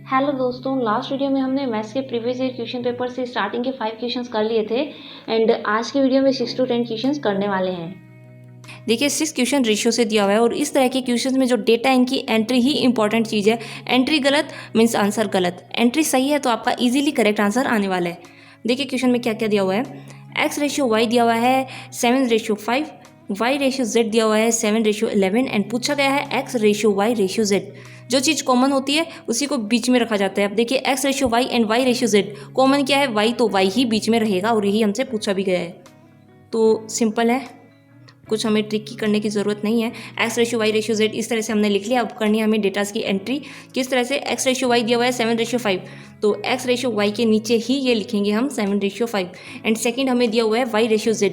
Hello दोस्तों, last video में हमने मैथ्स के प्रीवियस ईयर क्वेश्चन पेपर से स्टार्टिंग के 5 क्वेश्चंस कर लिए थे एंड आज के वीडियो में 6 to 10 क्वेश्चंस करने वाले हैं। देखिए 6 क्वेश्चन रेशियो से दिया हुआ है और इस तरह के क्वेश्चन में जो डेटा इनकी एंट्री ही इंपॉर्टेंट चीज़ है। एंट्री गलत मीन्स आंसर गलत, एंट्री सही है तो आपका इजीली करेक्ट आंसर आने वाला है। देखिए क्वेश्चन में क्या क्या दिया हुआ है। x रेशियो y दिया हुआ है 7:5, y रेशियो z दिया हुआ है 7:11 एंड पूछा गया है x ratio y ratio z। जो चीज़ कॉमन होती है उसी को बीच में रखा जाता है। अब देखिए x ratio y and y ratio z, common क्या है y, तो y ही बीच में रहेगा और यही हमसे पूछा भी गया है। तो सिंपल है, कुछ हमें ट्रिक करने की ज़रूरत नहीं है। x ratio y ratio z इस तरह से हमने लिख लिया। अब करनी है हमें डेटास की एंट्री। किस तरह से, x रेशियो y दिया हुआ है 7:5, तो x रेशियो y के नीचे ही ये लिखेंगे हम 7:5 एंड सेकंड हमें दिया हुआ है y रेशियो z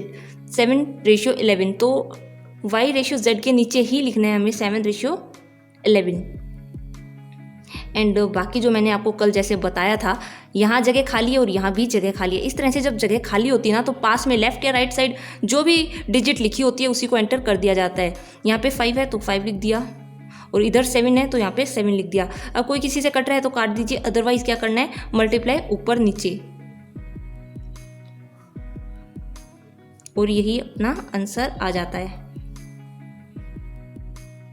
7:11, तो y रेशियो z के नीचे ही लिखना है हमें 7:11 एंड बाकी जो मैंने आपको कल जैसे बताया था, यहाँ जगह खाली है और यहाँ भी जगह खाली है। इस तरह से जब जगह खाली होती है ना, तो पास में लेफ्ट या राइट साइड जो भी डिजिट लिखी होती है उसी को एंटर कर दिया जाता है। यहाँ पे 5 है तो 5 लिख दिया और इधर 7 है तो यहाँ पे 7 लिख दिया। अब कोई किसी से कट रहा है तो काट दीजिए, अदरवाइज क्या करना है, मल्टीप्लाई ऊपर नीचे, और यही अपना आंसर आ जाता है।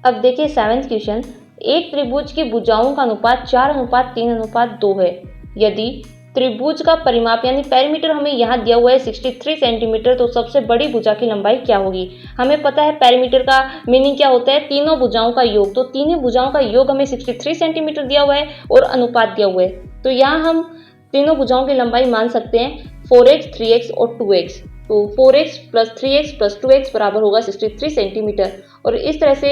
अब देखिए 7th क्वेश्चन, एक त्रिभुज की भुजाओं का अनुपात 4:3:2 है। यदि त्रिभुज का परिमाप यानी पेरीमीटर हमें यहाँ दिया हुआ है 63 सेंटीमीटर, तो सबसे बड़ी भुजा की लंबाई क्या होगी। हमें पता है पेरीमीटर का मीनिंग क्या होता है, तीनों भुजाओं का योग। तो तीनों भुजाओं का योग हमें 63 सेंटीमीटर दिया हुआ है और अनुपात दिया हुआ है, तो यहाँ हम तीनों भुजाओं की लंबाई मान सकते हैं 4x, 3x और 2x। तो 4x plus 3x plus 2x बराबर होगा 63 सेंटीमीटर और इस तरह से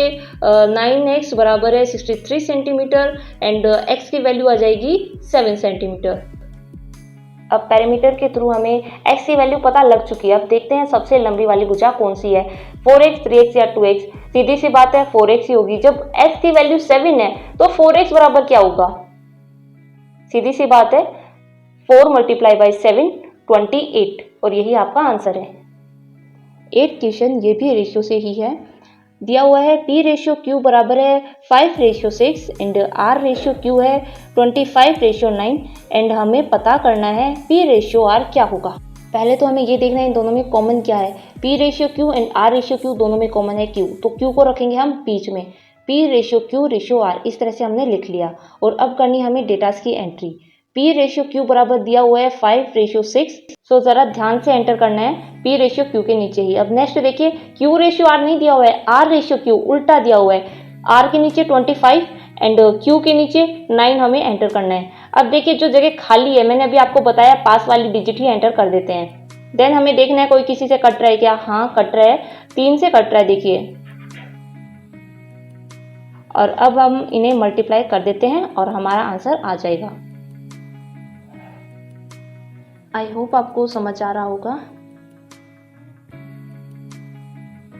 9x बराबर है 63 सेंटीमीटर एंड x की वैल्यू आ जाएगी 7 सेंटीमीटर। अब पेरीमीटर के थ्रू हमें x की वैल्यू पता लग चुकी है। अब देखते हैं सबसे लंबी वाली भुजा कौन सी है, 4x, 3x या 2x। सीधी सी बात है 4x ही होगी। जब x की वैल्यू 7 है तो 4x बराबर क्या होगा, सीधी सी बात है 4 मल्टीप्लाई बाई 7 28 और यही आपका आंसर है। 8 क्वेश्चन ये भी रेशियो से ही है। दिया हुआ है p रेशियो q बराबर है 5:6 एंड r रेशियो q है 25:9 एंड हमें पता करना है p रेशियो r क्या होगा। पहले तो हमें ये देखना है इन दोनों में कॉमन क्या है। p ratio q and r ratio q दोनों में कॉमन है q, तो q को रखेंगे हम बीच में। p ratio q ratio r इस तरह से हमने लिख लिया और अब करनी हमें डेटास की एंट्री। p रेशियो q बराबर दिया हुआ है 5:6, तो ज़रा ध्यान से एंटर करना है p रेशियो q के नीचे ही। अब नेक्स्ट देखिए q रेशियो r नहीं दिया हुआ है, r रेशियो q उल्टा दिया हुआ है। r के नीचे 25 एंड q के नीचे 9 हमें एंटर करना है। अब देखिए जो जगह खाली है, मैंने अभी आपको बताया पास वाली डिजिट ही एंटर कर देते हैं। देन हमें देखना है कोई किसी से कट रहा है क्या। हाँ कट रहा है, 3 से कट रहा है देखिए, और अब हम इन्हें मल्टीप्लाई कर देते हैं और हमारा आंसर आ जाएगा। आई होप आपको समझ आ रहा होगा।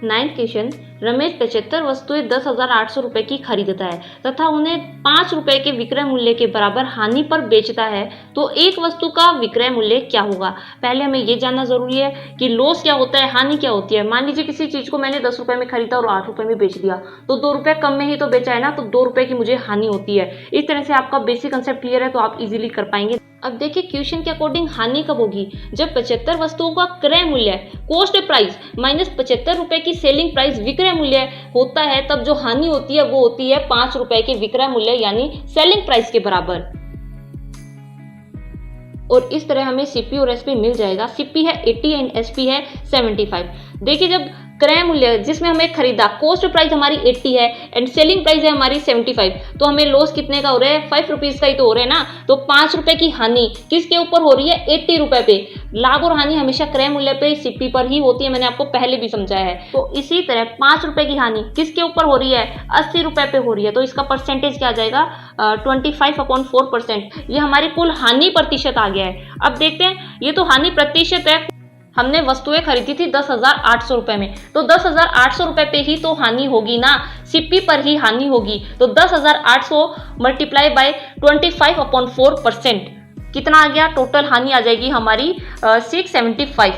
9th क्वेश्चन, रमेश 75 वस्तुएं 10,800 रुपए की खरीदता है तथा उन्हें 5 रुपए के विक्रय मूल्य के बराबर हानि पर बेचता है, तो एक वस्तु का विक्रय मूल्य क्या होगा। पहले हमें ये जानना जरूरी है कि लॉस क्या होता है, हानि क्या होती है। मान लीजिए किसी चीज को मैंने 10 रुपए में खरीदा और 8 रुपए में बेच दिया, तो 2 रुपए कम में ही तो बेचा है ना, तो 2 रुपए की मुझे हानि होती है। इस तरह से आपका बेसिक कंसेप्ट क्लियर है तो आप इजीली कर पाएंगे। अब देखिए क्वेश्चन के अकॉर्डिंग हानि कब होगी, जब 75 वस्तुओं का क्रय मूल्य कॉस्ट प्राइस माइनस 75 रुपए की सेलिंग प्राइस विक्रय मूल्य होता है, तब जो हानि होती है वो होती है 5 रुपए के विक्रय मूल्य यानी सेलिंग प्राइस के बराबर। और इस तरह हमें सीपी और एसपी मिल जाएगा। सीपी है 80 एंड एसपी है 75। देखिए जब क्रय मूल्य जिसमें हमें खरीदा, कॉस्ट प्राइस हमारी 80 है एंड सेलिंग प्राइस है हमारी 75, तो हमें लॉस कितने का हो रहा है, 5 रुपीज का ही तो हो रहा है ना। तो 5 रुपए की हानि किसके ऊपर हो रही है, 80 रुपए पे। लाभ और हानि हमेशा क्रय मूल्य पे सीपी पर ही होती है, मैंने आपको पहले भी समझाया है। तो इसी तरह 5 रुपए की हानि किसके ऊपर हो रही है, 80 रुपए पे हो रही है, तो इसका परसेंटेज क्या आ जाएगा 25/4%। ये हमारी कुल हानि प्रतिशत आ गया है। अब देखते हैं, ये तो हानि प्रतिशत है, हमने वस्तुएं खरीदी थी 10,800 रुपए में, तो 10,800 रुपए पे ही तो हानि होगी ना, सीपी पर ही हानि होगी। तो 10,800 मल्टीप्लाई बाय 25/4%, कितना आ गया, टोटल हानि आ जाएगी हमारी 675।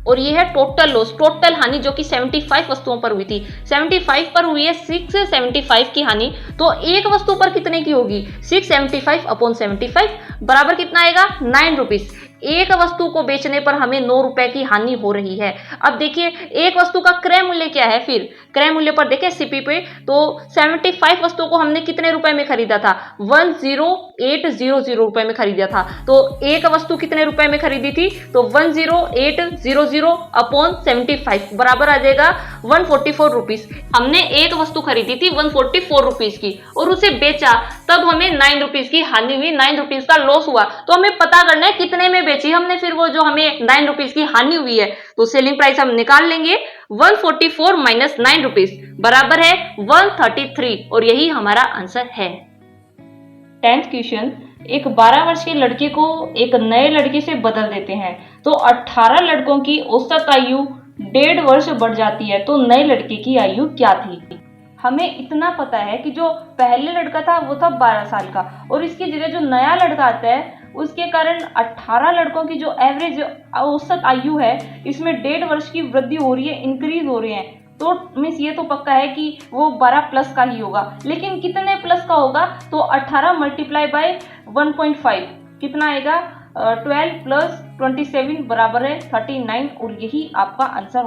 और ये है टोटल लॉस, टोटल हानि जो कि 75 वस्तुओं पर हुई थी। 75 पर हुई है 675 की हानि, तो एक वस्तु पर कितने की होगी? 675 अपॉन 75 बराबर कितना आएगा? 9 रुपीज। एक वस्तु को बेचने पर हमें 9 रुपए की हानि हो रही है। अब देखिए एक वस्तु का क्रय मूल्य क्या है, फिर क्रय मूल्य पर देखें सीपी पे, तो 75 वस्तुओं को हमने कितने रुपए में खरीदा था? 10800 रुपए में खरीदा था। तो एक वस्तु कितने रुपए में खरीदी थी? तो 10800 अपॉन 75 बराबर आ जाएगा 144 रुपीज। हमने एक वस्तु खरीदी थी 144 रुपीज की और उसे बेचा, तब हमें 9 रुपीज की हानि हुई, 9 रुपीज का लॉस हुआ। तो हमें पता करना है कितने में बेची हमने, फिर वो जो हमें 9 रुपीज की हानि हुई है, तो सेलिंग प्राइस हम निकाल लेंगे। 144 माइनस 9 रुपीज बराबर है 133 और यही हमारा आंसर है। 10th क्वेश्चन, एक 12 वर्ष के लड़के को एक नए लड़के से बदल देते हैं तो 18 लड़कों की औसत आयु 1.5 वर्ष बढ़ जाती है, तो नए लड़के की आयु क्या थी? हमें इतना पता है कि जो पहले लड़का था वो था 12 साल का और इसकी जगह जो नया लड़का आता है उसके कारण 18 लड़कों की जो एवरेज औसत आयु है इसमें 1.5 वर्ष की वृद्धि हो रही है, इंक्रीज हो रही है। तो मीन्स ये तो पक्का है कि वो 12 प्लस का ही होगा, लेकिन कितने प्लस का होगा? तो 18 मल्टीप्लाई बाय 1.5 कितना आएगा? 12 प्लस 27 बराबर है 39 और यही आपका आंसर